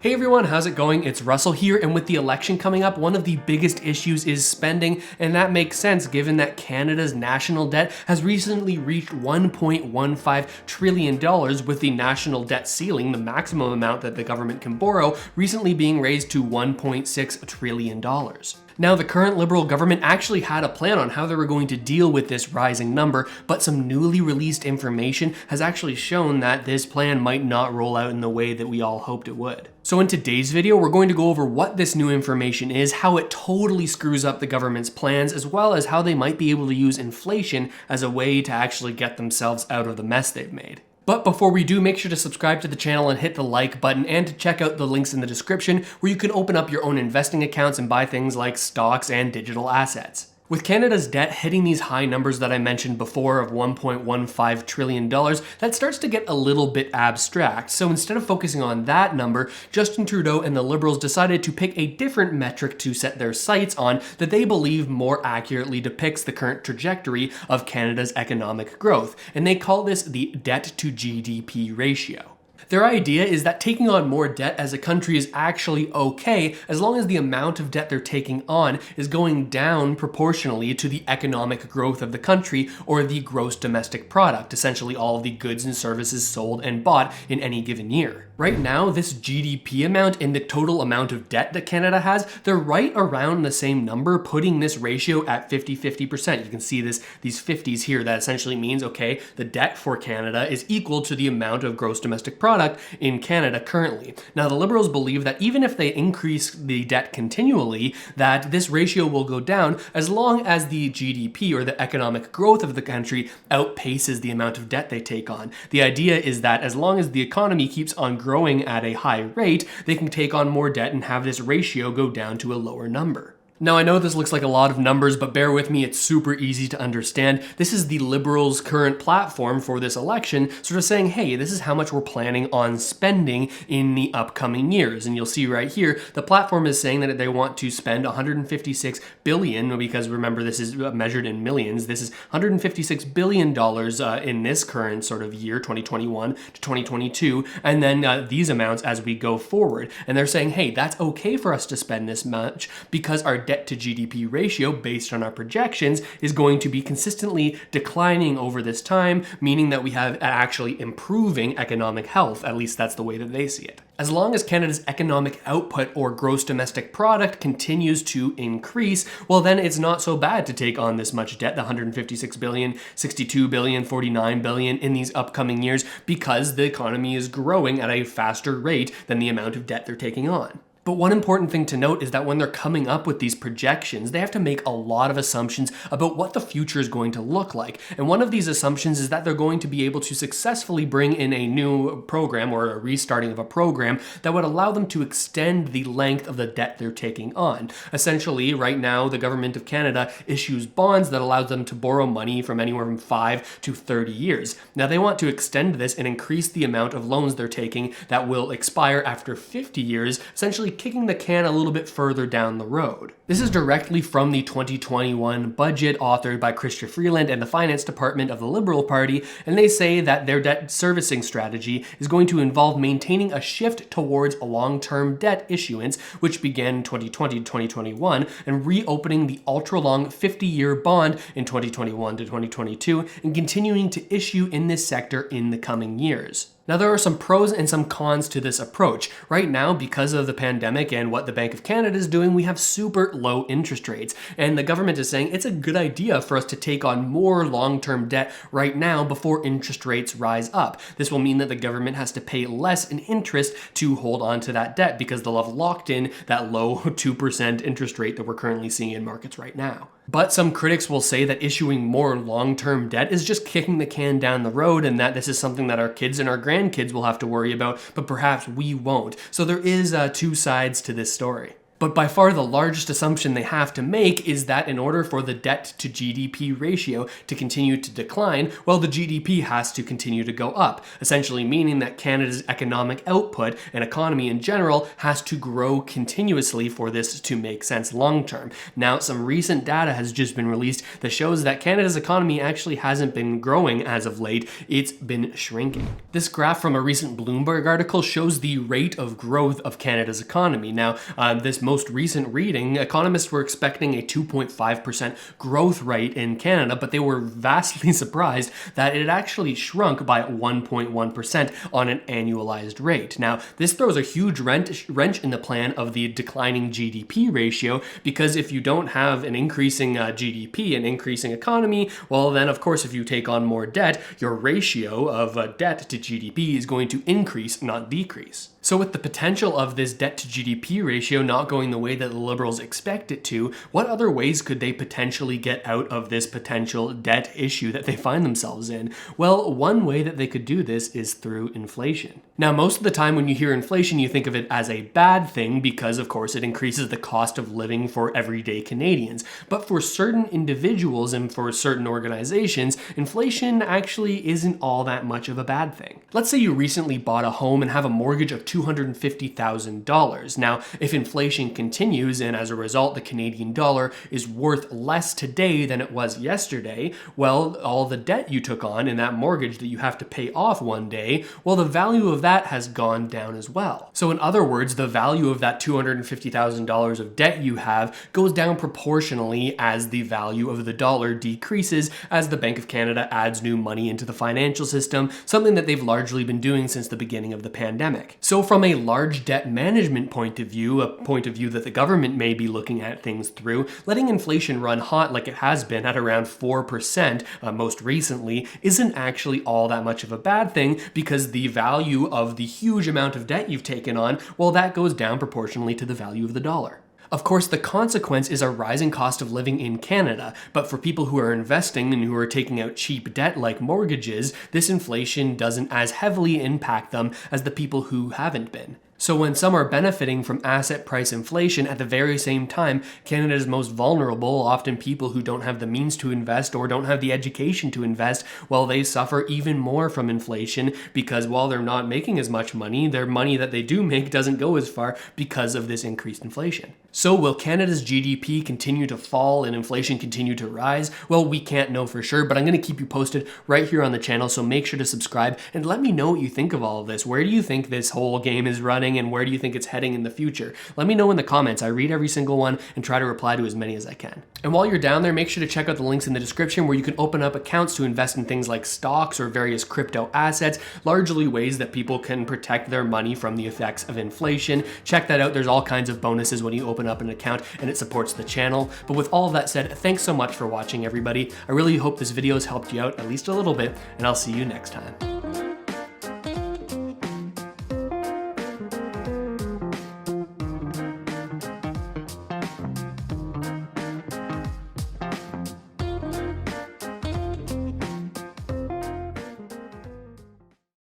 Hey everyone, how's it going? It's Russell here, and with the election coming up, one of the biggest issues is spending, and that makes sense given that Canada's national debt has recently reached $1.15 trillion, with the national debt ceiling, the maximum amount that the government can borrow, recently being raised to $1.6 trillion. Now, the current Liberal government actually had a plan on how they were going to deal with this rising number, but some newly released information has actually shown that this plan might not roll out in the way that we all hoped it would. So in today's video, we're going to go over what this new information is, how it totally screws up the government's plans, as well as how they might be able to use inflation as a way to actually get themselves out of the mess they've made. But before we do, make sure to subscribe to the channel and hit the like button, and to check out the links in the description where you can open up your own investing accounts and buy things like stocks and digital assets. With Canada's debt hitting these high numbers that I mentioned before of $1.15 trillion, that starts to get a little bit abstract. So instead of focusing on that number, Justin Trudeau and the Liberals decided to pick a different metric to set their sights on that they believe more accurately depicts the current trajectory of Canada's economic growth. And they call this the debt to GDP ratio. Their idea is that taking on more debt as a country is actually okay as long as the amount of debt they're taking on is going down proportionally to the economic growth of the country, or the gross domestic product, essentially all of the goods and services sold and bought in any given year. Right now, this GDP amount and the total amount of debt that Canada has, they're right around the same number, putting this ratio at 50-50%. You can see these 50s here. That essentially means, okay, the debt for Canada is equal to the amount of gross domestic product in Canada currently. Now, the Liberals believe that even if they increase the debt continually, that this ratio will go down as long as the GDP, or the economic growth of the country, outpaces the amount of debt they take on. The idea is that as long as the economy keeps on growing at a high rate, they can take on more debt and have this ratio go down to a lower number. Now, I know this looks like a lot of numbers, but bear with me, it's super easy to understand. This is the Liberals' current platform for this election, sort of saying, hey, this is how much we're planning on spending in the upcoming years. And you'll see right here, the platform is saying that they want to spend $156 billion, because remember, this is measured in millions. This is $156 billion in this current sort of year, 2021 to 2022, and then these amounts as we go forward. And they're saying, hey, that's okay for us to spend this much because our debt to GDP ratio, based on our projections, is going to be consistently declining over this time, meaning that we have actually improving economic health. At least that's the way that they see it. As long as Canada's economic output, or gross domestic product, continues to increase, well, then it's not so bad to take on this much debt, the $156 billion, $62 billion, $49 billion in these upcoming years, because the economy is growing at a faster rate than the amount of debt they're taking on. But one important thing to note is that when they're coming up with these projections, they have to make a lot of assumptions about what the future is going to look like. And one of these assumptions is that they're going to be able to successfully bring in a new program, or a restarting of a program, that would allow them to extend the length of the debt they're taking on. Essentially, right now, the government of Canada issues bonds that allows them to borrow money from anywhere from 5 to 30 years. Now, they want to extend this and increase the amount of loans they're taking that will expire after 50 years, essentially kicking the can a little bit further down the road. This is directly from the 2021 budget authored by Chrystia Freeland and the Finance Department of the Liberal Party, and they say that their debt servicing strategy is going to involve maintaining a shift towards a long-term debt issuance, which began in 2020 to 2021, and reopening the ultra-long 50-year bond in 2021 to 2022, and continuing to issue in this sector in the coming years. Now, there are some pros and some cons to this approach. Right now, because of the pandemic and what the Bank of Canada is doing, we have super low interest rates. And the government is saying it's a good idea for us to take on more long-term debt right now before interest rates rise up. This will mean that the government has to pay less in interest to hold on to that debt, because they'll have locked in that low 2% interest rate that we're currently seeing in markets right now. But some critics will say that issuing more long-term debt is just kicking the can down the road, and that this is something that our kids and our grandkids will have to worry about, but perhaps we won't. So there is two sides to this story. But by far the largest assumption they have to make is that in order for the debt to GDP ratio to continue to decline, well, the GDP has to continue to go up, essentially meaning that Canada's economic output and economy in general has to grow continuously for this to make sense long term. Now, some recent data has just been released that shows that Canada's economy actually hasn't been growing as of late, it's been shrinking. This graph from a recent Bloomberg article shows the rate of growth of Canada's economy. Now, this most recent reading, economists were expecting a 2.5% growth rate in Canada, but they were vastly surprised that it actually shrunk by 1.1% on an annualized rate. Now, this throws a huge wrench in the plan of the declining GDP ratio, because if you don't have an increasing GDP, an increasing economy, well then of course if you take on more debt, your ratio of debt to GDP is going to increase, not decrease. So with the potential of this debt to GDP ratio not going the way that the Liberals expect it to, what other ways could they potentially get out of this potential debt issue that they find themselves in? Well, one way that they could do this is through inflation. Now, most of the time when you hear inflation, you think of it as a bad thing because, of course, it increases the cost of living for everyday Canadians. But for certain individuals and for certain organizations, inflation actually isn't all that much of a bad thing. Let's say you recently bought a home and have a mortgage of $250,000. Now, if inflation continues and as a result the Canadian dollar is worth less today than it was yesterday, well, all the debt you took on in that mortgage that you have to pay off one day, well, the value of that has gone down as well. So in other words, the value of that $250,000 of debt you have goes down proportionally as the value of the dollar decreases as the Bank of Canada adds new money into the financial system, something that they've largely been doing since the beginning of the pandemic. So from a large debt management point of view, a point of view that the government may be looking at things through, letting inflation run hot like it has been at around 4% most recently isn't actually all that much of a bad thing, because the value of the huge amount of debt you've taken on, well, that goes down proportionally to the value of the dollar. Of course, the consequence is a rising cost of living in Canada, but for people who are investing and who are taking out cheap debt like mortgages, this inflation doesn't as heavily impact them as the people who haven't been. So when some are benefiting from asset price inflation, at the very same time, Canada's most vulnerable, often people who don't have the means to invest or don't have the education to invest, well, they suffer even more from inflation because while they're not making as much money, their money that they do make doesn't go as far because of this increased inflation. So will Canada's GDP continue to fall and inflation continue to rise? Well, we can't know for sure, but I'm going to keep you posted right here on the channel, so make sure to subscribe and let me know what you think of all of this. Where do you think this whole game is running and where do you think it's heading in the future? Let me know in the comments. I read every single one and try to reply to as many as I can. And while you're down there, make sure to check out the links in the description where you can open up accounts to invest in things like stocks or various crypto assets, largely ways that people can protect their money from the effects of inflation. Check that out. There's all kinds of bonuses when you open up an account and it supports the channel. But with all of that said, thanks so much for watching, everybody. I really hope this video has helped you out at least a little bit, and I'll see you next time.